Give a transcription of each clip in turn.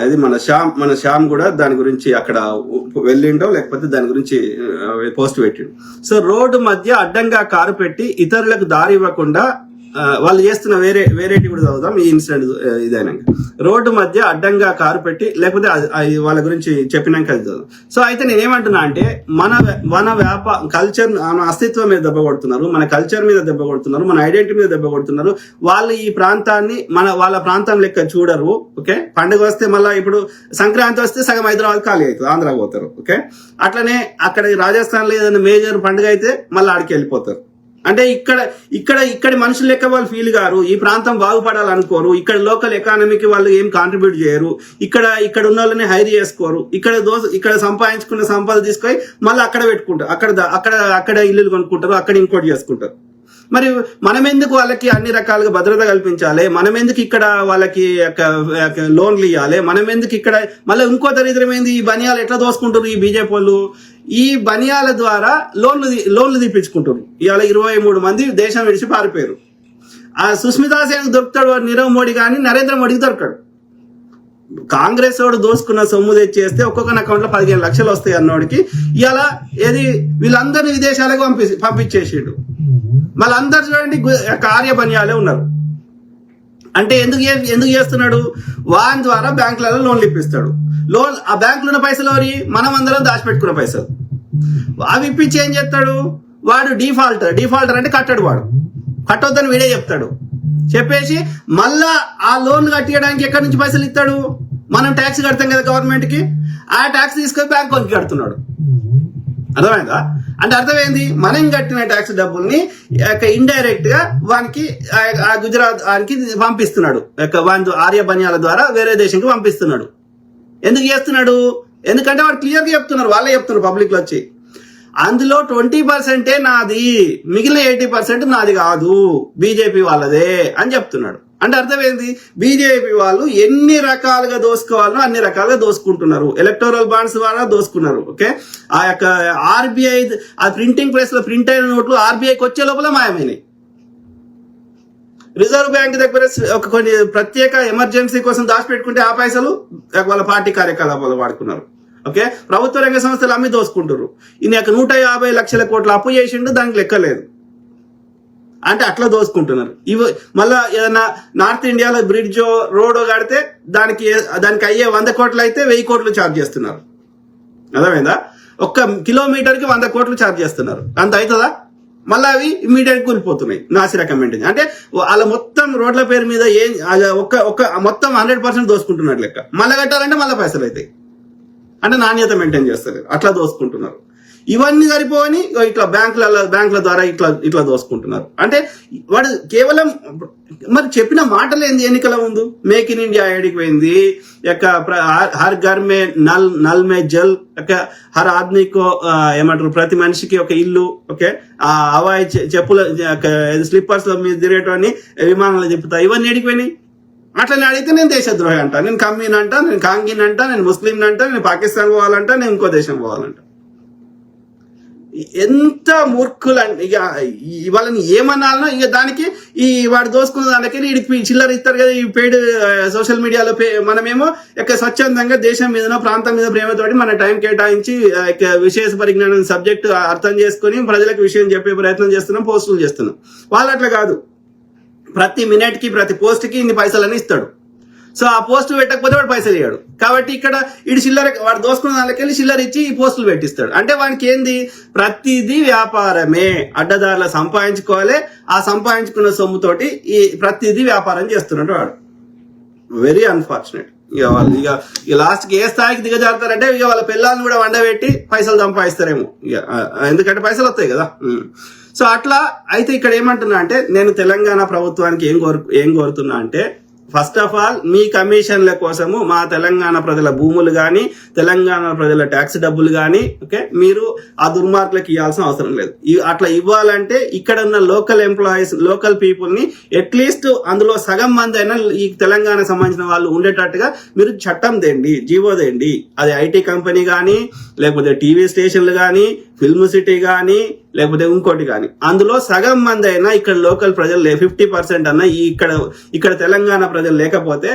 అది మన శ్యామ్ కూడా దాని గురించి అక్కడ వెళ్ళిండో లేకపోతే దాని గురించి పోస్ట్ పెట్టిండు. సో రోడ్డు మధ్య అడ్డంగా కారు పెట్టి ఇతరులకు దారి ఇవ్వకుండా వాళ్ళు చేస్తున్న వేరేటి కూడా చదువుదాం ఈ ఇన్సిడెంట్ ఇదైనా. రోడ్డు మధ్య అడ్డంగా కారు పెట్టి లేకపోతే వాళ్ళ గురించి చెప్పినాక అది చదువు. సో అయితే నేనేమంటున్నా అంటే మన కల్చర్, మన అస్తిత్వం మీద దెబ్బ కొడుతున్నారు, మన కల్చర్ మీద దెబ్బ కొడుతున్నారు, మన ఐడెంటిటీ మీద దెబ్బ కొడుతున్నారు. వాళ్ళు ఈ ప్రాంతాన్ని వాళ్ళ ప్రాంతం లెక్క చూడరు. ఓకే, పండుగ వస్తే మళ్ళీ ఇప్పుడు సంక్రాంతి వస్తే సగం హైదరాబాద్ ఖాళీ అవుతుంది, ఆంధ్రాకి పోతారు. ఓకే, అట్లనే అక్కడ రాజస్థాన్ లో ఏదైనా మేజర్ పండుగ అయితే మళ్ళీ ఆడికి వెళ్ళిపోతారు. అంటే ఇక్కడి మనుషులు లెక్క వాళ్ళు ఫీల్ గారు, ఈ ప్రాంతం బాగుపడాలనుకోరు, ఇక్కడ లోకల్ ఎకానమీకి వాళ్ళు ఏం కాంట్రిబ్యూట్ చేయరు, ఇక్కడ ఉన్న వాళ్ళని హైర్ చేసుకోరు, ఇక్కడ సంపాదించుకున్న సంపద తీసుకొని మళ్ళీ అక్కడ పెట్టుకుంటారు, అక్కడ ఇల్లులు కొనుక్కుంటారు, అక్కడ ఇంకోటి చేసుకుంటారు. మరి మనం ఎందుకు వాళ్ళకి అన్ని రకాలుగా భద్రత కల్పించాలి? మనం ఎందుకు ఇక్కడ వాళ్ళకి లోన్లు ఇవ్వాలి? మనం ఎందుకు ఇక్కడ మళ్ళీ ఇంకో దరిద్రం ఏంది, ఈ బనియాలు ఎట్లా దోసుకుంటారు ఈ బీజేపీ వాళ్ళు? ఈ బనియాల ద్వారా లోన్లు తీపించుకుంటారు. ఇవాళ 23 మంది దేశం విడిచి పారిపోయారు. ఆ సుస్మితా సేన్ దొరుకుతాడు నీరవ్ మోడీ కానీ నరేంద్ర మోడీకి దొరకడు. కాంగ్రెస్ వాడు దోసుకున్న సొమ్ము తెచ్చేస్తే ఒక్కొక్క అకౌంట్ లో 15 లక్షలు వస్తాయి అన్నోడికి ఇవాళ వీళ్ళందరినీ విదేశాలకు పంపించేసాడు. మళ్ళీ అందరు చూడండి కార్య బనియాలే ఉన్నారు. అంటే ఎందుకు చేస్తున్నాడు? వాన్ ద్వారా బ్యాంకులలో లోన్లు ఇప్పిస్తాడు. ఆ బ్యాంకులో ఉన్న పైసలు మనం అందరం దాచిపెట్టుకున్న పైసలు అవి ఇప్పించి ఏం చేస్తాడు? వాడు డిఫాల్టర్ అంటే కట్టొద్దని వీడే చెప్తాడు. చెప్పేసి మళ్ళా ఆ లోన్ కట్టడానికి ఎక్కడి నుంచి పైసలు ఇస్తాడు? మనం ట్యాక్స్ కడతాం కదా గవర్నమెంట్ కి, ఆ ట్యాక్స్ తీసుకొని బ్యాంక్ కొనికి కడుతున్నాడు. అర్థమైందా? అంటే అర్థమైంది, మనం కట్టిన ట్యాక్స్ డబ్బుల్ని ఇండైరెక్ట్ గా వానికి గుజరాత్ వానికి పంపిస్తున్నాడు, ఆర్య బనియాల ద్వారా వేరే దేశంకి పంపిస్తున్నాడు. ఎందుకు చేస్తున్నాడు? ఎందుకంటే వాడు క్లియర్ గా చెప్తున్నారు, వాళ్ళే చెప్తున్నారు పబ్లిక్ లో వచ్చి, అందులో 20% నాది, మిగిలిన 80% నాది కాదు, బీజేపీ వాళ్ళదే అని చెప్తున్నాడు. అంటే అర్థమైంది, బీజేపీ వాళ్ళు ఎన్ని రకాలుగా దోసుకోవాలో అన్ని రకాలుగా దోసుకుంటున్నారు. ఎలక్టోరల్ బాండ్స్ ద్వారా దోసుకున్నారు. ఓకే, ఆ యొక్క ఆర్బీఐ ఆ ప్రింటింగ్ ప్రెస్ లో ప్రింట్ అయిన నోట్లు ఆర్బీఐకి వచ్చే లోపల మాయమైనాయి. రిజర్వ్ బ్యాంక్ దగ్గర కొన్ని ప్రత్యేక ఎమర్జెన్సీ కోసం దాచిపెట్టుకుంటే ఆ పైసలు వాళ్ళ పార్టీ కార్యకలాపాలు వాడుకున్నారు. ఓకే, ప్రభుత్వ రంగ సంస్థలు అమ్మి దోసుకుంటారు. ఈయన 150 లక్షల కోట్ల అప్పు చేసిండు, దానికి లెక్కలేదు. అంటే అట్లా దోసుకుంటున్నారు. మళ్ళా ఏదైనా నార్త్ ఇండియాలో బ్రిడ్జో రోడో కడితే దానికి అయ్యే 100 కోట్లు అయితే 1000 కోట్లు ఛార్జ్ చేస్తున్నారు. అర్థమైందా? 1 కిలోమీటర్ కి 100 కోట్లు ఛార్జ్ చేస్తున్నారు. అంత అవుతుందా? మళ్ళీ అవి ఇమీడియట్ కూలిపోతున్నాయి నాసిరకం మెయింటైన్. అంటే వాళ్ళ మొత్తం రోడ్ల పేరు మీద మొత్తం 100% దోసుకుంటున్నారు లెక్క. మళ్ళీ కట్టాలంటే మళ్ళీ పైసలు అవుతాయి. అంటే నాణ్యత మెయింటైన్ చేస్తారు, అట్లా దోసుకుంటున్నారు. ఇవన్నీ సరిపోని ఇట్లా బ్యాంకుల ద్వారా ఇట్లా దోసుకుంటున్నారు. అంటే వాడు కేవలం మరి చెప్పిన మాటలు ఏంది? ఎన్నికల ముందు మేక్ ఇన్ ఇండియా ఐడికి పోయింది, హర్ ఘర్ మే నల్ మే జల్, హర్ ఆద్మీకో ఏమంటారు, ప్రతి మనిషికి ఒక ఇల్లు. ఓకే, ఆ హవాయి చెప్పుల స్లిప్పర్స్ లో మీద తిరిగేటవన్నీ విమానాలు తిప్పుతాయి. ఇవన్నీ ఎడికిపోయినాయి. అట్లా అడిగితే నేను దేశద్రోహి అంట, నేను కమ్మీన్ అంట, నేను కాంగిన్ అంట, నేను ముస్లిం అంట, నేను పాకిస్తాన్ పోవాలంట, నేను ఇంకో దేశం పోవాలంట. ఎంత మూర్ఖులు! ఇక వాళ్ళని ఏమన్నాలనో ఇక దానికి వాడు దోసుకున్న దానికి వీడికి చిల్లర ఇస్తారు కదా ఈ పెయిడ్ సోషల్ మీడియాలో. మనమేమో స్వచ్ఛందంగా దేశం మీద ప్రాంతం మీద ప్రేమతోటి మన టైం కేటాయించి విశేష పరిజ్ఞానం సబ్జెక్ట్ అర్థం చేసుకుని ప్రజలకు విషయం చెప్పే ప్రయత్నం చేస్తున్నాం, పోస్టులు చేస్తున్నాం. వాళ్ళు అట్లా కాదు, ప్రతి మినిట్ కి ప్రతి పోస్ట్ కి ఇన్ని పైసలని ఇస్తాడు. సో ఆ పోస్టులు పెట్టకపోతే వాడు పైసలు ఇయ్యాడు. కాబట్టి ఇక్కడ వాడు దోసుకున్న దానికెళ్ళి చిల్లర ఇచ్చి ఈ పోస్టులు పెట్టిస్తాడు. అంటే వానికి ఏంది? ప్రతిదీ వ్యాపారమే, అడ్డదారులు సంపాదించుకోవాలి. ఆ సంపాదించుకున్న సొమ్ముతోటి ఈ ప్రతిదీ వ్యాపారం చేస్తున్నాడు వాడు. Very unfortunate. ఇక లాస్ట్ కి ఏ స్థాయికి దిగజారుతారంటే ఇక వాళ్ళ పిల్లల్ని కూడా వండబెట్టి పైసలు సంపాదిస్తారేమో, ఎందుకంటే పైసలు వస్తాయి కదా. సో అట్లా అయితే ఇక్కడ ఏమంటున్నా అంటే, నేను తెలంగాణ ప్రభుత్వానికి ఏం కోరుతున్నా అంటే, ఫస్ట్ ఆఫ్ ఆల్ మీ కమిషన్ల కోసము మా తెలంగాణ ప్రజల భూములు కానీ తెలంగాణ ప్రజల ట్యాక్స్ డబ్బులు కానీ ఓకే మీరు ఆ దుర్మార్గులకు ఇవ్వాల్సిన అవసరం లేదు. అట్లా ఇవ్వాలంటే ఇక్కడ ఉన్న లోకల్ ఎంప్లాయీస్, లోకల్ పీపుల్ ని అట్లీస్ట్ అందులో సగం మంది అయినా ఈ తెలంగాణ సంబంధించిన వాళ్ళు ఉండేటట్టుగా మీరు చట్టం తేండి, జీవో తేండి. అది ఐటీ కంపెనీ కానీ, లేకపోతే టీవీ స్టేషన్లు కానీ, ఫిల్మ్ సిటీ కానీ, లేకపోతే ఇంకోటి కానీ, అందులో సగం మంది అయినా ఇక్కడ లోకల్ ప్రజలు 50% అన్నా ఇక్కడ తెలంగాణ ప్రజలు లేకపోతే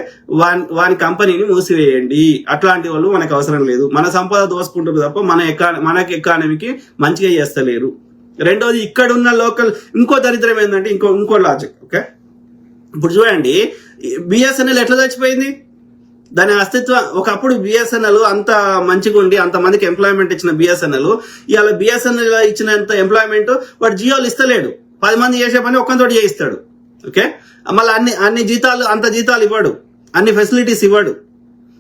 వాని కంపెనీని మూసివేయండి. అట్లాంటి వాళ్ళు మనకు అవసరం లేదు. మన సంపద దోసుకుంటారు తప్ప మనకి ఎకానమీకి మంచిగా చేస్తలేరు. రెండోది, ఇక్కడ ఉన్న లోకల్ ఇంకో దరిద్రం ఏంటంటే ఇంకో లాజిక్. ఓకే, ఇప్పుడు చూడండి, బిఎస్ఎన్ఎల్ ఎట్లా చచ్చిపోయింది? దాని అస్తిత్వం ఒకప్పుడు బిఎస్ఎన్ఎల్ అంత మంచిగా ఉండి అంతమందికి ఎంప్లాయ్మెంట్ ఇచ్చిన బిఎస్ఎన్ఎల్ ఇవాళ బిఎస్ఎన్ఎల్ ఇచ్చినంత ఎంప్లాయ్మెంట్ వాడు జియోలు ఇస్తలేడు. 10 మంది చేసే పని ఒక్కంతోటి చేయిస్తాడు. ఓకే, మళ్ళీ అన్ని జీతాలు అంత జీతాలు ఇవ్వడు, అన్ని ఫెసిలిటీస్ ఇవ్వడు.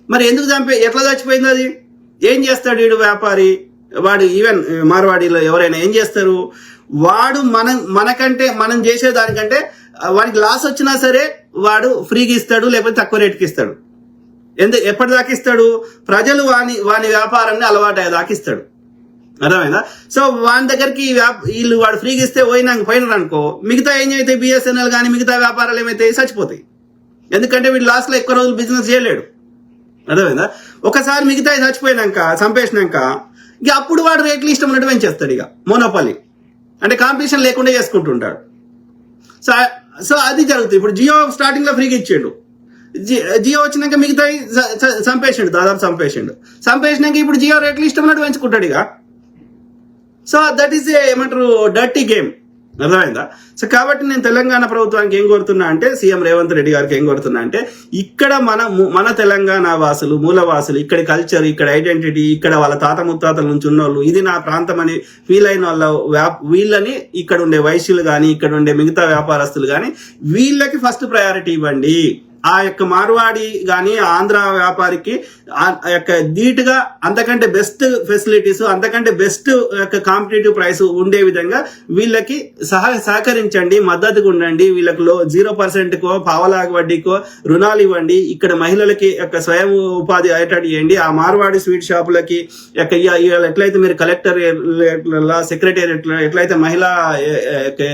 మరి ఎందుకు ఎట్లా చచ్చిపోయింది అది? ఏం చేస్తాడు వీడు వ్యాపారి? వాడు ఈవెన్ మార్వాడిలో ఎవరైనా ఏం చేస్తారు? వాడు మనకంటే మనం చేసే దానికంటే వాడికి లాస్ వచ్చినా సరే వాడు ఫ్రీగా ఇస్తాడు, లేకపోతే తక్కువ రేటుకి ఇస్తాడు. ఎప్పటిదాకా ఇస్తాడు? ప్రజలు వాని వ్యాపారాన్ని అలవాటు అయ్యేదాకా ఇస్తాడు. అర్థమైందా? సో వాని దగ్గరికి వీళ్ళు వాడు ఫ్రీగా ఇస్తే పోయినారు అనుకో, మిగతా ఏం అయితే బిఎస్ఎన్ఎల్ కానీ మిగతా వ్యాపారాలు ఏమైతే చచ్చిపోతాయి. ఎందుకంటే వీడు లాస్ట్ లో ఎక్కువ రోజులు బిజినెస్ చేయలేడు. అర్థమైందా? ఒకసారి మిగతా చంపేసినాక ఇక అప్పుడు వాడు రేట్లు ఇష్టం ఉన్నట్టు పెంచేస్తాడు. ఇక మోనోపాలి అంటే కాంపిటీషన్ లేకుండా చేసుకుంటుంటాడు. సో అది జరుగుతుంది. ఇప్పుడు జియో స్టార్టింగ్ లో ఫ్రీగా ఇచ్చాడు, జియో వచ్చినాక మిగతా దాదాపు చంపేసినాక ఇప్పుడు జియో రేట్లు ఇష్టం ఉన్నట్టు పెంచుకుంటాడు ఇక. సో దట్ ఈస్ ఏమంటారు, డర్టీ గేమ్. అర్థమైందా? సో కాబట్టి నేను తెలంగాణ ప్రభుత్వానికి ఏం కోరుతున్నా అంటే, సీఎం రేవంత్ రెడ్డి గారికి ఏం కోరుతున్నా అంటే, ఇక్కడ మన తెలంగాణ వాసులు, మూలవాసులు, ఇక్కడ కల్చర్, ఇక్కడ ఐడెంటిటీ, ఇక్కడ వాళ్ళ తాత ముత్తాతల నుంచి ఉన్నోళ్ళు, ఇది నా ప్రాంతం అని ఫీల్ అయిన వీళ్ళని, ఇక్కడ ఉండే వైశ్యులు కానీ ఇక్కడ ఉండే మిగతా వ్యాపారస్తులు కానీ వీళ్ళకి ఫస్ట్ ప్రయారిటీ ఇవ్వండి. ఆ యొక్క మార్వాడి కానీ ఆంధ్ర వ్యాపారికి ధీటుగా అంతకంటే బెస్ట్ ఫెసిలిటీస్, అంతకంటే బెస్ట్ యొక్క కాంపిటేటివ్ ప్రైస్ ఉండే విధంగా వీళ్ళకి సహకరించండి, మద్దతుగా ఉండండి. వీళ్ళకు 0%కో పావలాగ వడ్డీకో రుణాలు ఇవ్వండి. ఇక్కడ మహిళలకి యొక్క స్వయం ఉపాధి అయ్యేటట్టు చేయండి. ఆ మార్వాడి స్వీట్ షాపులకి ఎట్లయితే మీరు కలెక్టర్ సెక్రటేరియట్ ఎట్లయితే మహిళా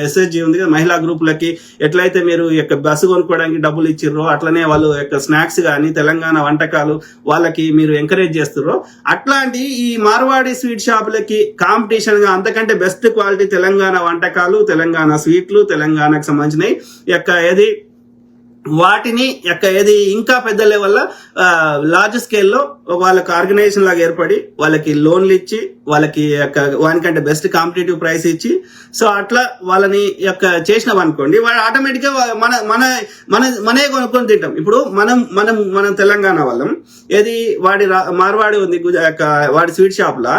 ఎస్ఎస్జి ఉంది కదా, మహిళా గ్రూపులకి ఎట్లయితే మీరు బస్సు కొనుక్కోవడానికి డబ్బులు ఇచ్చిర్రో, అట్లనే వాళ్ళు యొక్క స్నాక్స్ కానీ తెలంగాణ వంటకాలు వాళ్ళకి మీరు ఎంకరేజ్ చేస్తారో, అట్లాంటి ఈ మార్వాడి స్వీట్ షాపులకి కాంపిటీషన్ గా అంతకంటే బెస్ట్ క్వాలిటీ తెలంగాణ వంటకాలు, తెలంగాణ స్వీట్లు, తెలంగాణకు సంబంధించినవి వాటిని ఇంకా పెద్ద లెవెల్లో లార్జ్ స్కేల్లో వాళ్ళకి ఆర్గనైజేషన్ లాగా ఏర్పడి వాళ్ళకి లోన్లు ఇచ్చి వానికంటే బెస్ట్ కాంపిటేటివ్ ప్రైస్ ఇచ్చి, సో అట్లా వాళ్ళని చేసినాం అనుకోండి, వాడు ఆటోమేటిక్ గా మనే కొనుక్కొని తింటాం. ఇప్పుడు మనం తెలంగాణ వాళ్ళం, మార్వాడి ఉంది వాడి స్వీట్ షాప్ లా,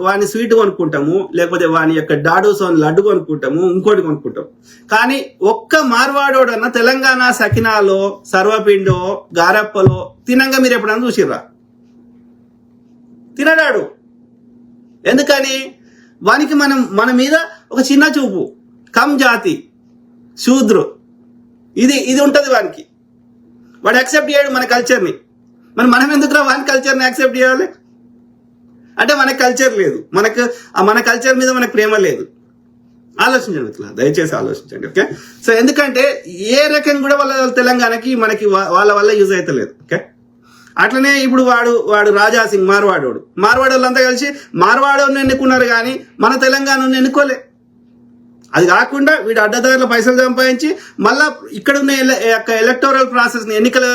వాని స్వీట్ కొనుక్కుంటాము, లేకపోతే వాని యొక్క డాడోసోన్ లడ్డు కొనుక్కుంటాము, ఇంకోటి కొనుక్కుంటాం. కానీ ఒక్క మార్వాడోడన్నా తెలంగాణ సకినాలో, సర్వపిండో, గారప్పలో తినంగా మీరు ఎప్పుడన్నా చూసిర్రా? తినడాడు. ఎందుకని? వానికి మన మీద ఒక చిన్న చూపు, కమ్ జాతి, శూద్రు, ఇది ఉంటది వానికి. వాడు యాక్సెప్ట్ చేయడు మన కల్చర్ని. మనం ఎందుకురా వాని కల్చర్ని యాక్సెప్ట్ చేయాలి? అంటే మనకు కల్చర్ లేదు, మన కల్చర్ మీద మనకు ప్రేమ లేదు. ఆలోచించండి మిత్రులారా, దయచేసి ఆలోచించండి. ఓకే, సో ఎందుకంటే ఏ రకం కూడా వాళ్ళ తెలంగాణకి మనకి వాళ్ళ వల్ల యూజ్ అయితే లేదు. ఓకే, అట్లనే ఇప్పుడు వాడు రాజా సింగ్ మార్వాడోళ్ళంతా కలిసి మార్వాడోని ఎన్నుకున్నారు కానీ మన తెలంగాణను ఎన్నుకోలే. అది కాకుండా వీడు అడ్డదారుల పైసలు సంపాదించి మళ్ళా ఇక్కడ ఉన్న ఎలక్టోరల్ ప్రాసెస్ ని, ఎన్నికల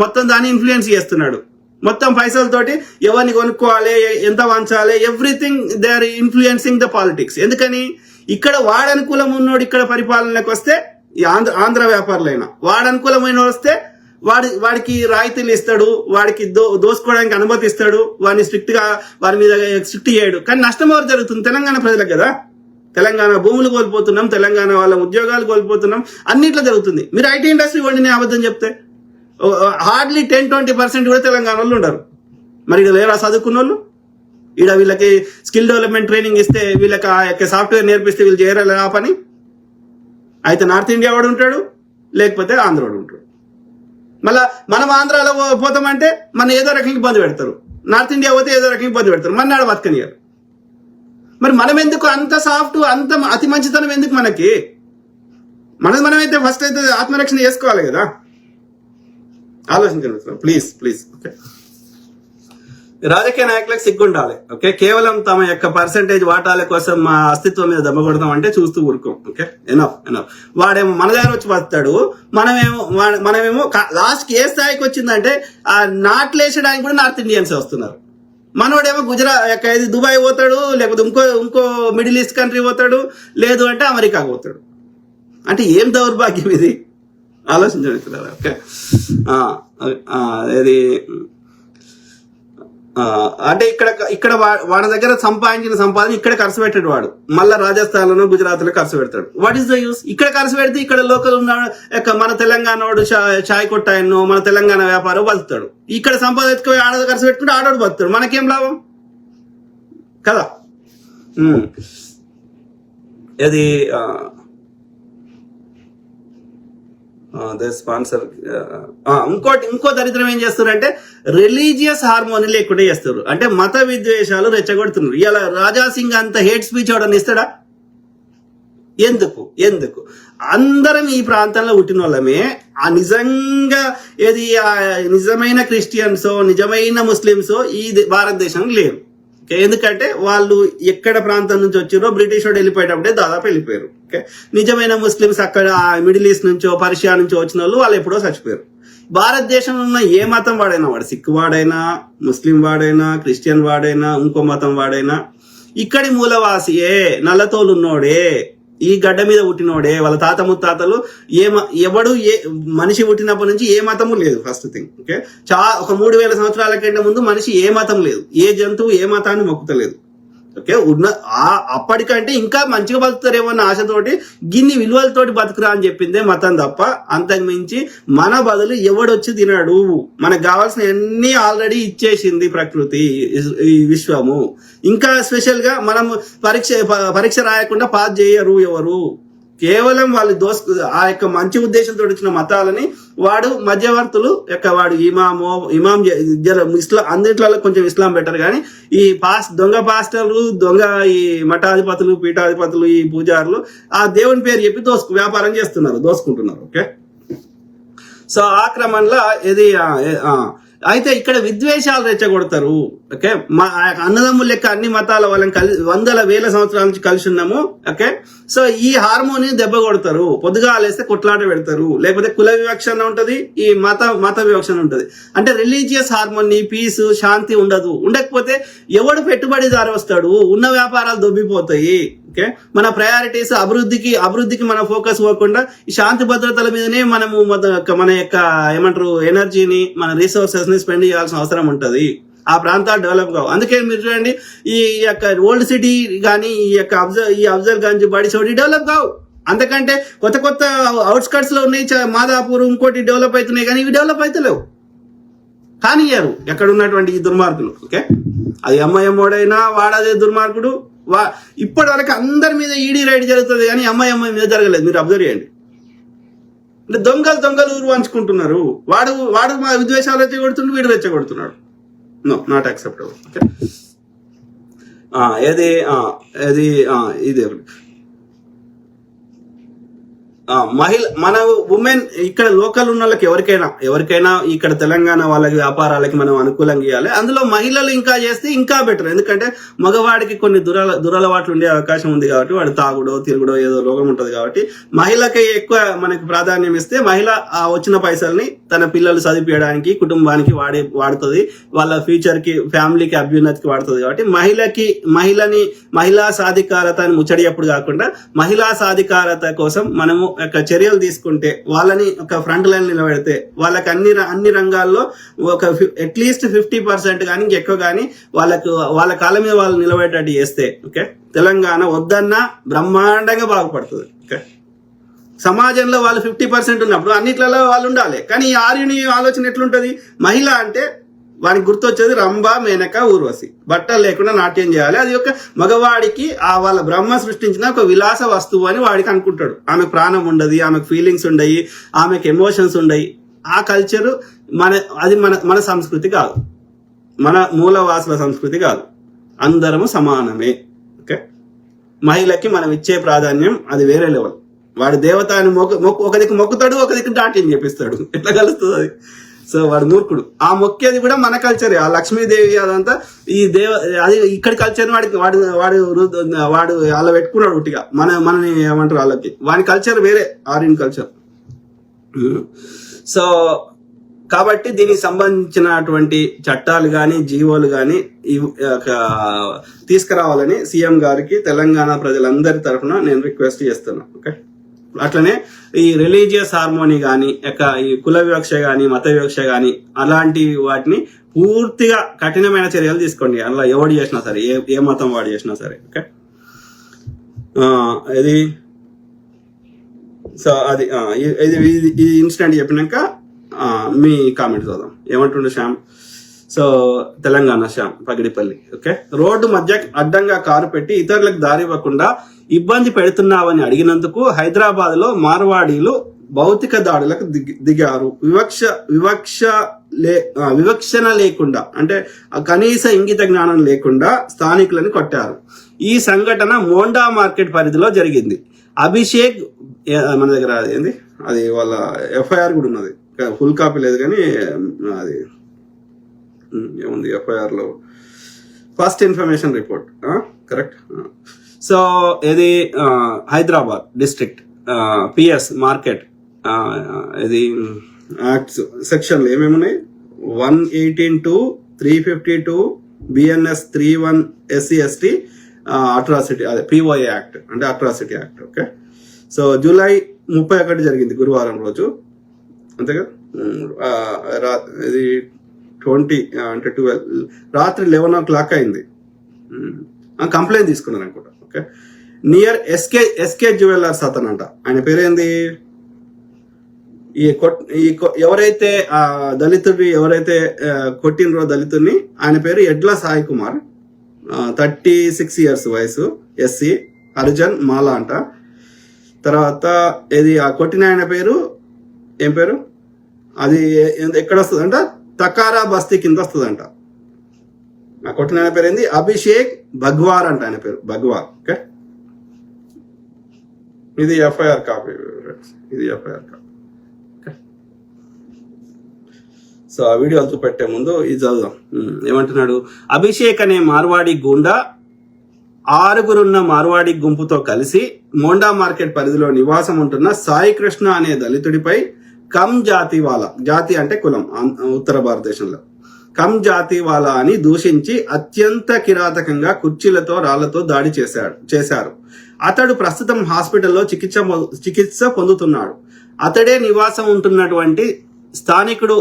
మొత్తం దాన్ని ఇన్ఫ్లుయెన్స్ చేస్తున్నాడు. మొత్తం పైసలతోటి ఎవరిని కొనుక్కోవాలి, ఎంత వంచాలి, everything they are influencing the politics. ఎందుకని? ఇక్కడ వాడనుకూలం ఉన్నోడు ఇక్కడ పరిపాలనకు వస్తే, ఆంధ్ర వ్యాపారులైనా వాడనుకూలమైన వస్తే వాడికి రాయితీలు ఇస్తాడు, వాడికి దోసుకోవడానికి అనుమతి ఇస్తాడు, వాడిని వారి మీద స్ట్రిక్ట్ చేయడు. కానీ నష్టం ఎవరు జరుగుతుంది? తెలంగాణ ప్రజలకు కదా. తెలంగాణ భూములు కోల్పోతున్నాం, తెలంగాణ వాళ్ళ ఉద్యోగాలు కోల్పోతున్నాం, అన్నిట్లో జరుగుతుంది. మీరు ఐటీ ఇండస్ట్రీ వండిన అబద్ధం చెప్తే హార్డ్లీ 10-20% కూడా తెలంగాణ వాళ్ళు ఉండరు. మరి ఇక్కడ లేరా చదువుకున్న వాళ్ళు? ఇక్కడ వీళ్ళకి స్కిల్ డెవలప్మెంట్ ట్రైనింగ్ ఇస్తే, వీళ్ళకి ఆ యొక్క సాఫ్ట్వేర్ నేర్పిస్తే వీళ్ళు చేయరాలి ఆ పని. అయితే నార్త్ ఇండియా వాడు ఉంటాడు, లేకపోతే ఆంధ్ర వాడు ఉంటాడు. మళ్ళా మనం ఆంధ్రాలో పోతామంటే మన ఏదో రకంగా ఇబ్బంది పెడతారు, నార్త్ ఇండియా పోతే ఏదో రకంగా ఇబ్బంది పెడతారు, మన నాడు బతకనియారు. మరి మనం ఎందుకు అంత సాఫ్ట్, అంత అతి మంచితనం ఎందుకు మనకి? మనమైతే ఫస్ట్ అయితే ఆత్మరక్షణ చేసుకోవాలి కదా. ఆలోచించండి ప్లీజ్. ఓకే, రాజకీయ నాయకులకు సిగ్గుండాలి. ఓకే, కేవలం తమ యొక్క పర్సెంటేజ్ వాటాల కోసం మా అస్తిత్వం మీద దెబ్బ కొడతాం అంటే చూస్తూ ఊరుకోం. Okay, enough. వాడేమో మన దగ్గర వచ్చి బతాడు, మనమేమో లాస్ట్ ఏ స్థాయికి వచ్చిందంటే ఆ నాట్లేసడానికి కూడా నార్త్ ఇండియన్స్ వస్తున్నారు. మనోడేమో గుజరాత్ దుబాయ్ పోతాడు, లేకపోతే ఇంకో మిడిల్ ఈస్ట్ కంట్రీ పోతాడు, లేదు అంటే అమెరికాకు పోతాడు. అంటే ఏం దౌర్భాగ్యం ఇది, ఆలోచించండి. ఓకే, ఇది అంటే ఇక్కడ వాడి దగ్గర సంపాదించిన సంపాదన ఇక్కడ ఖర్చు పెట్టాడు వాడు, మళ్ళా రాజస్థాన్ లోనో గుజరాత్ లో ఖర్చు పెడతాడు. What is the use? ఇక్కడ ఖర్చు పెడితే ఇక్కడ లోకల్ ఉన్న మన తెలంగాణ వాడు చాయ్ కొట్టాయన్నో మన తెలంగాణ వ్యాపారం బతుకుతాడు. ఇక్కడ సంపాదన ఎత్తుకుపోయి ఆడోడు ఖర్చు పెట్టుకుంటే ఆడోడు బతుకుతాడు. మనకేం లాభం కదా. ఇది స్పాన్సర్. ఇంకో దరిద్రం ఏం చేస్తారంటే రిలీజియస్ హార్మోని లేకుండా చేస్తారు. అంటే మత విద్వేషాలు రెచ్చగొడుతున్నారు. ఇలా రాజాసింగ్ అంత హేట్ స్పీచ్ అవడం ఇస్తాడా? ఎందుకు అందరం ఈ ప్రాంతంలో పుట్టిన వాళ్ళమే. ఆ నిజంగా నిజమైన క్రిస్టియన్సో నిజమైన ముస్లింసో ఈ భారతదేశంలో లేరు. ఎందుకంటే వాళ్ళు ఎక్కడ ప్రాంతం నుంచి వచ్చారో బ్రిటిష్ వాడు వెళ్ళిపోయేటప్పుడే దాదాపు వెళ్ళిపోయారు. ఓకే, నిజమైన ముస్లిమ్స్ అక్కడ మిడిల్ ఈస్ట్ నుంచో పర్షియా నుంచో వచ్చిన వాళ్ళు ఎప్పుడో చచ్చిపోయారు. భారతదేశంలో ఉన్న ఏ మతం వాడైనా, వాడు సిక్ వాడైనా, ముస్లిం వాడైనా, క్రిస్టియన్ వాడైనా, ఇంకో మతం వాడైనా ఇక్కడి మూలవాసియే, నల్లతోలున్నోడే, ఈ గడ్డ మీద పుట్టినోడే. వాళ్ళ తాత ముత్తాతలు ఎవడు మనిషి పుట్టినప్పటి నుంచి ఏ మతము లేదు. First thing. ఓకే, ఒక 3000 సంవత్సరాల కంటే ముందు మనిషి ఏ మతం లేదు, ఏ జంతువు ఏ మతాన్ని మొక్కుతలేదు. ఓకే, అప్పటికంటే ఇంకా మంచిగా బతుకుతారేమో అన్న ఆశతోటి గిన్ని విలువలతోటి బతుకురా అని చెప్పిందే మతం తప్ప అంతకు మించి మన బదులు ఎవడొచ్చి తినడు. మనకు కావాల్సిన అన్ని ఆల్రెడీ ప్రకృతి, ఈ విశ్వము. ఇంకా స్పెషల్ గా మనం పరీక్ష రాయకుండా పాస్ చేయరు ఎవరు. కేవలం వాళ్ళు ఆ యొక్క మంచి ఉద్దేశంతో వచ్చిన మతాలని వాడు మధ్యవర్తులు వాడు ఇమాం ఇస్లాం అన్నిట్లో కొంచెం ఇస్లాం బెటర్, కానీ ఈ దొంగ పాస్టర్లు, దొంగ ఈ మఠాధిపతులు, పీఠాధిపతులు, ఈ పూజారులు ఆ దేవుని పేరు చెప్పి వ్యాపారం చేస్తున్నారు, దోసుకుంటున్నారు. ఓకే, సో ఆ క్రమంలో ఇది అయితే ఇక్కడ విద్వేషాలు రెచ్చగొడతారు. ఓకే, మా అన్నదమ్ముల లెక్క అన్ని మతాల వాళ్ళని వందల వేల సంవత్సరాల నుంచి కలిసి ఉన్నాము. ఓకే, సో ఈ హార్మోని దెబ్బ కొడతారు. పొద్దుగాలేస్తే కొట్లాట పెడతారు, లేకపోతే కుల వివక్షణ ఉంటది, ఈ మత వివక్షణ ఉంటది. అంటే రిలీజియస్ హార్మోని, పీస్, శాంతి ఉండకపోతే ఎవడు పెట్టుబడిదారు వస్తాడు, ఉన్న వ్యాపారాలు దొబ్బిపోతాయి. ఓకే, మన ప్రయారిటీస్ అభివృద్ధికి మన ఫోకస్ పోకుండా ఈ శాంతి భద్రతల మీదనే మనము మన యొక్క ఎనర్జీని, మన రిసోర్సెస్ ని స్పెండ్ చేయాల్సిన అవసరం ఉంటది. ఆ ప్రాంతాలు డెవలప్ కావు. అందుకే మీరు చూడండి, ఈ యొక్క ఓల్డ్ సిటీ కానీ ఈ అఫ్జల్ గంజ్, బడిచోటి డెవలప్ కావు. అంతకంటే కొత్త అవుట్స్కట్స్ లో ఉన్నాయి, మాదాపూర్ ఇంకోటి డెవలప్ అవుతున్నాయి, కానీ ఇవి డెవలప్ అవుతలేవు. కానీ ఎక్కడ ఉన్నటువంటి ఈ దుర్మార్గులు. ఓకే, అది అమ్మాయిమ్మోడైనా వాడదే దుర్మార్గుడు. ఇప్పటి వరకు అందరి మీద ఈడీ రైడ్ జరుగుతుంది, కానీ అమ్మాయి మీద జరగలేదు. మీరు అబ్జర్వ్ చేయండి. అంటే దొంగలు ఊరు వంచుకుంటున్నారు. వాడు మా విద్వేషాలు రెచ్చగొడుతుండు, వీడు రెచ్చగొడుతున్నాడు. No, not acceptable. ఓకే, ఇది మన ఉమెన్ ఇక్కడ లోకల్ ఉన్న వాళ్ళకి ఎవరికైనా ఇక్కడ తెలంగాణ వాళ్ళకి వ్యాపారాలకి మనం అనుకూలంగా ఇవ్వాలి. అందులో మహిళలు ఇంకా చేస్తే ఇంకా బెటర్. ఎందుకంటే మగవాడికి కొన్ని దురలవాట్లు ఉండే అవకాశం ఉంది కాబట్టి, వాడు తాగుడో తిరుగుడో ఏదో రోగం ఉంటది కాబట్టి మహిళకి ఎక్కువ మనకి ప్రాధాన్యం ఇస్తే మహిళ ఆ వచ్చిన పైసల్ని తన పిల్లలు చదివించడానికి, కుటుంబానికి వాడుతుంది, వాళ్ళ ఫ్యూచర్ కి, ఫ్యామిలీకి అభ్యున్నతికి వాడుతుంది. కాబట్టి మహిళా సాధికారత అని ముచ్చడియప్పుడు కాకుండా మహిళా సాధికారత కోసం మనము చర్యలు తీసుకుంటే, వాళ్ళని ఒక ఫ్రంట్ లైన్ నిలబెడితే, వాళ్ళకి అన్ని రంగాల్లో ఒక అట్లీస్ట్ 50% కానీ ఇంకెక్కువ కానీ వాళ్ళ కాళ్ళ మీద వాళ్ళు నిలబెట్టేటట్టు చేస్తే, ఓకే, తెలంగాణ వద్దన్నా బ్రహ్మాండంగా బాగుపడుతుంది. ఓకే, సమాజంలో వాళ్ళు 50% ఉన్నప్పుడు అన్నిట్లలో వాళ్ళు ఉండాలి. కానీ ఈ ఆర్యుని ఆలోచన ఎట్లుంటది? మహిళ అంటే వానికి గుర్తొచ్చేది రంభ, మేనక, ఊర్వశి. బట్టలు లేకుండా నాట్యం చేయాలి. అది ఒక మగవాడికి వాళ్ళ బ్రహ్మ సృష్టించిన ఒక విలాస వస్తువు అని వాడికి అనుకుంటాడు. ఆమెకు ప్రాణం ఉండదు, ఆమెకు ఫీలింగ్స్ ఉండయి, ఆమెకు ఎమోషన్స్ ఉండయి. ఆ కల్చర్ మన సంస్కృతి కాదు, మన మూలవాసుల సంస్కృతి కాదు. అందరము సమానమే. ఓకే, మహిళకి మనం ఇచ్చే ప్రాధాన్యం అది వేరే లెవెల్. వాడు దేవత అని ఒక దిక్కు మొక్కుతాడు, ఒక దిక్కు నాట్యం చేపిస్తాడు. ఎట్లా కలుస్తుంది అది? సో వాడు మూర్ఖుడు. ఆ మొక్కేది కూడా మన కల్చరే, ఆ లక్ష్మీదేవి అదంతా ఈ అది ఇక్కడ కల్చర్ వాడికి వాడు వాడు వాడు అలా పెట్టుకున్నాడు ఉట్టిగా. మనని ఏమంటారు వాళ్ళకి, వాని కల్చర్ వేరే, ఆర్యన్ కల్చర్. సో కాబట్టి దీనికి సంబంధించినటువంటి చట్టాలు కానీ జీవోలు కానీ తీసుకురావాలని సీఎం గారికి తెలంగాణ ప్రజలందరి తరఫున నేను రిక్వెస్ట్ చేస్తున్నా. ఓకే, అట్లనే ఈ రిలీజియస్ హార్మోనీ కానీ ఈ కుల వివక్ష కానీ మత వివక్ష కానీ అలాంటి వాటిని పూర్తిగా కఠినమైన చర్యలు తీసుకోండి. అలా ఎవడు చేసినా సరే, ఏ మతం వాడు చేసినా సరే. ఓకే, ఇది సో అది ఈ ఇన్సిడెంట్ చెప్పినాక మీ కామెంట్ చూద్దాం. ఏమంటుండే Shyam? So Telangana Shyam Pagidipalli. Okay, road మధ్య అడ్డంగా కారు పెట్టి ఇతరులకు దారి ఇవ్వకుండా ఇబ్బంది పెడుతున్నావని అడిగినందుకు హైదరాబాద్ లో మార్వాడీలు భౌతిక దాడులకు దిగారు. వివక్షణ లేకుండా, అంటే కనీస ఇంగిత జ్ఞానం లేకుండా స్థానికులను కొట్టారు. ఈ సంఘటన మోండా మార్కెట్ పరిధిలో జరిగింది. అభిషేక్ మన దగ్గర ఏంది అది వాళ్ళ ఎఫ్ఐఆర్ కూడా ఉన్నది, ఫుల్ కాపీ లేదు కానీ అది ఏముంది ఎఫ్ఐఆర్ లో, first information report correct. So ఇది హైదరాబాద్ డిస్ట్రిక్ట్ పిఎస్ మార్కెట్, ఇది యాక్ట్స్ సెక్షన్లు ఏమేమి ఉన్నాయి? 118 352 BNS 31 SC ST అట్రాసిటీ, అదే POA యాక్ట్ అంటే atrocity act. Okay, so July 31 జరిగింది, గురువారం రోజు, అంతేగా. ఇది 20 అంటే 12 రాత్రి 11 o'clock అయింది. కంప్లైంట్ తీసుకున్నారు అనుకుంటా. ఓకే, నియర్ ఎస్కే జ్యువెలర్స్ అతనంట, ఆయన పేరేంది? ఎవరైతే దళితుడి ఎవరైతే కొట్టినరో దళితుడిని, ఆయన పేరు ఎడ్ల సాయి కుమార్, 36 years వయసు, ఎస్సీ, హరిజన్ మాలా అంట. తర్వాత ఇది ఆ కొట్టిన ఆయన పేరు ఏం పేరు? అది ఎక్కడ వస్తుందంట? తకారా బస్తీ కింద వస్తుందంట. ఆ కొట్టిన ఆయన పేరు ఏంది? అభిషేక్ భగ్వార్ అంట ఆయన పేరు, భగ్వార్. ఓకే, ఇది ఎఫ్ఐఆర్ కాపీ, ఇది ఎఫ్ఐఆర్ కాపీ. సో ఆ వీడియో చూపెట్టే ముందు ఇది చదువుదాం. ఏమంటున్నాడు? అభిషేక్ అనే మార్వాడి గూండా 6 మార్వాడి గుంపుతో కలిసి మోండా మార్కెట్ పరిధిలో నివాసం ఉంటున్న సాయి కృష్ణ అనే దళితుడిపై కమ్ జాతి వాలా, జాతి అంటే కులం ఉత్తర భారతదేశంలో, కమ్ జాతి వాలా అని దూషించి అత్యంత కిరాతకంగా కుర్చీలతో రాళ్లతో దాడి చేశారు. అతడు ప్రస్తుతం హాస్పిటల్లో చికిత్స పొందుతున్నాడు. అతడే నివాసం ఉంటున్నటువంటి స్థానికుడు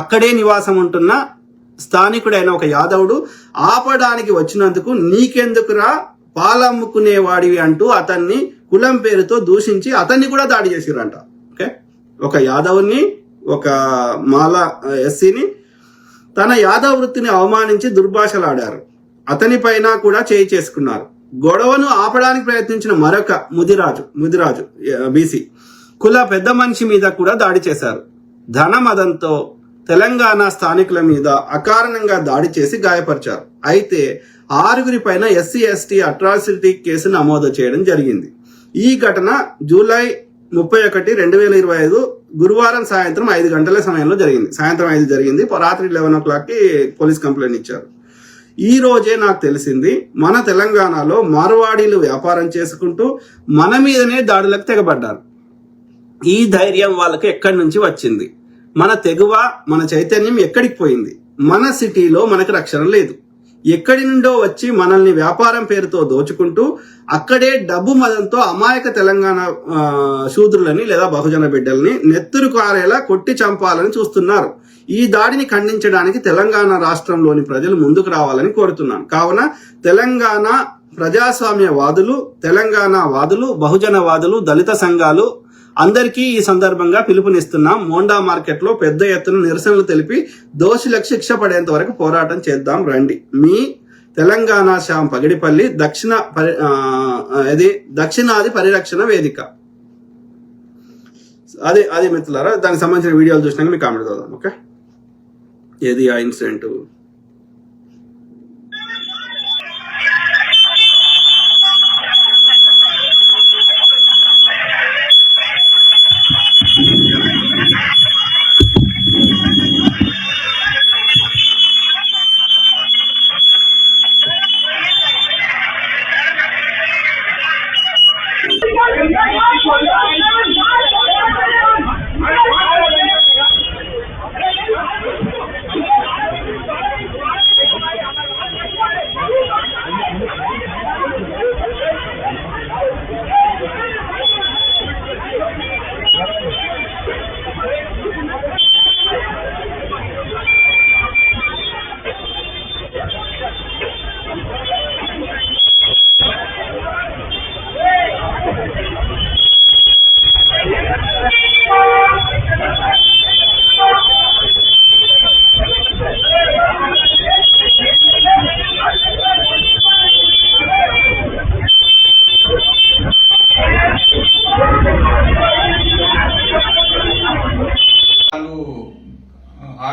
అక్కడే నివాసం ఉంటున్న స్థానికుడైన ఒక యాదవుడు ఆపడానికి వచ్చినందుకు నీకెందుకురా పాలమ్ముకునేవాడివి అంటూ అతన్ని కులం పేరుతో దూషించి అతన్ని కూడా దాడి చేసిరంట. ఓకే, ఒక యాదవుని, ఒక మాల ఎస్సీని తన యాదవ్ వృత్తిని అవమానించి దుర్భాషలాడారు. అతని పైన కూడా చేయి చేసుకున్నారు. గొడవను ఆపడానికి ప్రయత్నించిన మరొక ముదిరాజు బీసీ కుల పెద్ద మనిషి మీద కూడా దాడి చేశారు. ధనమదంతో తెలంగాణ స్థానికుల మీద అకారణంగా దాడి చేసి గాయపరిచారు. అయితే 6 పైన SC ST అట్రాసిటీ కేసు నమోదు చేయడం జరిగింది. ఈ ఘటన జూలై 31, 2025 గురువారం సాయంత్రం 5 గంటల సమయంలో జరిగింది. సాయంత్రం 5 జరిగింది. రాత్రి 11 o'clockకి పోలీస్ కంప్లైంట్ ఇచ్చారు. ఈ రోజే నాకు తెలిసింది, మన తెలంగాణలో మార్వాడీలు వ్యాపారం చేసుకుంటూ మన మీదనే దాడులకు తెగబడ్డారు. ఈ ధైర్యం వాళ్ళకి ఎక్కడి నుంచి వచ్చింది? మన తెగువ, మన చైతన్యం ఎక్కడికి పోయింది? మన సిటీలో మనకు రక్షణ లేదు. ఎక్కడి నుండో వచ్చి మనల్ని వ్యాపారం పేరుతో దోచుకుంటూ అక్కడే డబ్బు మదంతో అమాయక తెలంగాణ శూద్రులని లేదా బహుజన బిడ్డల్ని నెత్తురు కారేలా కొట్టి చంపాలని చూస్తున్నారు. ఈ దాడిని ఖండించడానికి తెలంగాణ రాష్ట్రంలోని ప్రజలు ముందుకు రావాలని కోరుతున్నాను. కావున తెలంగాణ ప్రజాస్వామ్యవాదులు, తెలంగాణ వాదులు, బహుజన వాదులు, దళిత సంఘాలు అందరికీ ఈ సందర్భంగా పిలుపునిస్తున్నాం. మోండా మార్కెట్ లో పెద్ద ఎత్తున నిరసనలు తెలిపి దోషులకు శిక్ష పడేంత వరకు పోరాటం చేద్దాం రండి. మీ తెలంగాణ శ్యామ్ పగిడిపల్లి, దక్షిణాది పరిరక్షణ వేదిక. అది మిత్రులారా, దానికి సంబంధించిన వీడియోలు చూసినాక మీకు కామెంట్ చూద్దాం. ఓకే, ఏది ఆ ఇన్సిడెంట్?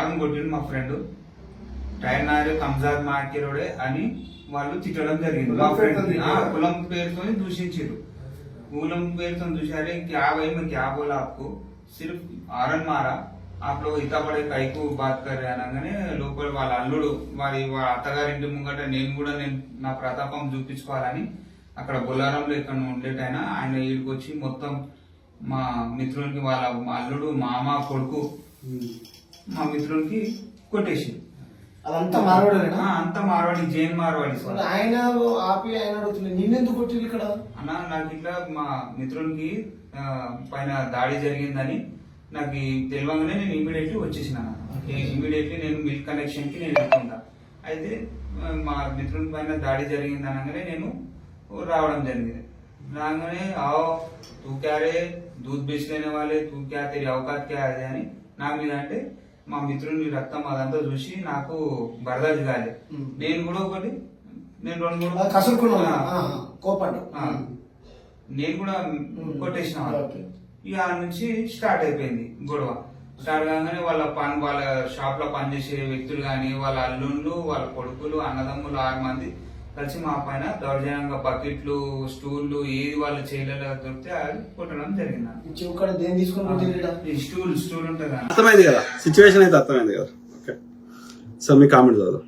హారన్ కొట్టిండు మా ఫ్రెండ్ టైర్ నాయర్ కంజార్ మాకిరోడే అని వాళ్ళు తిట్టడం జరిగింది. మా ఫ్రెండ్ కులం పేరుతో దూషించారు. कुलम पेड़ तुम दूसरे क्या भाई मैं क्या बोला आपको सिर्फ आरन मारा आप लोग इतना बड़े कई को बात कर रहे అనగానే లోపల వాళ్ళ అల్లుడు వారి అత్తగారింటి ముంగట నేను కూడా నా ప్రతాపం చూపించుకోవాలని అక్కడ బొల్లారంలో ఇక్కడ ఉండేటైనా ఆయన ఈడికి వచ్చి మొత్తం మా మిత్రునికి వాళ్ళ అల్లుడు మామ కొడుకు మా మిత్రునికి కొట్టేసి అదంతా మార్వాడేనా? అంతా మార్వాడి జైన్ మార్వాడి సార్. ఆయన ఆపి ఆయన అడుగుతుంది నిన్నెందుకు కొట్టింది ఇక్కడ అన్న నాకు ఇట్లా మా మిత్రునికి పైన దాడి జరిగిందని నాకు తెలియగానే నేను ఇమీడియట్లీ వచ్చేసిన. ఇమీడియట్లీ నేను మిల్క్ కనెక్షన్ కి నేను వెళ్తున్నా. అయితే మా మిత్రుని పైన దాడి జరిగింది అనగానే నేను రావడం జరిగింది. రాగానే आओ तू क्या रे दूध बेच लेने वाले तू क्या तेरी औकात क्या है అని నా మీద అంటే మా మిత్రుని రక్తం అదంతా చూసి నాకు బరదాజు కాలే. నేను కూడా ఒకటి నేను రెండు మూడు కసురుకున్నా కోపడ్డా నేను కూడా కొట్టేసిన. ఇక ఆ నుంచి స్టార్ట్ అయిపోయింది గొడవ. స్టార్ట్ కాగానే వాళ్ళ షాప్ లో పనిచేసే వ్యక్తులు గాని వాళ్ళ అల్లుళ్ళు వాళ్ళ కొడుకులు అన్నదమ్ములు 6 మంది కలిసి మా పైన దౌర్జన్యంగా బకెట్లు స్టూళ్ళు ఏది వాళ్ళు చేయలేక దొరికితే అది కొట్టడం జరిగింది. స్టూల్ ఉంటుంది. అర్థమైంది కదా, సిచ్యువేషన్ అయితే అర్థమైంది కదా. ఓకే, సో మీ కామెంట్ చదువు.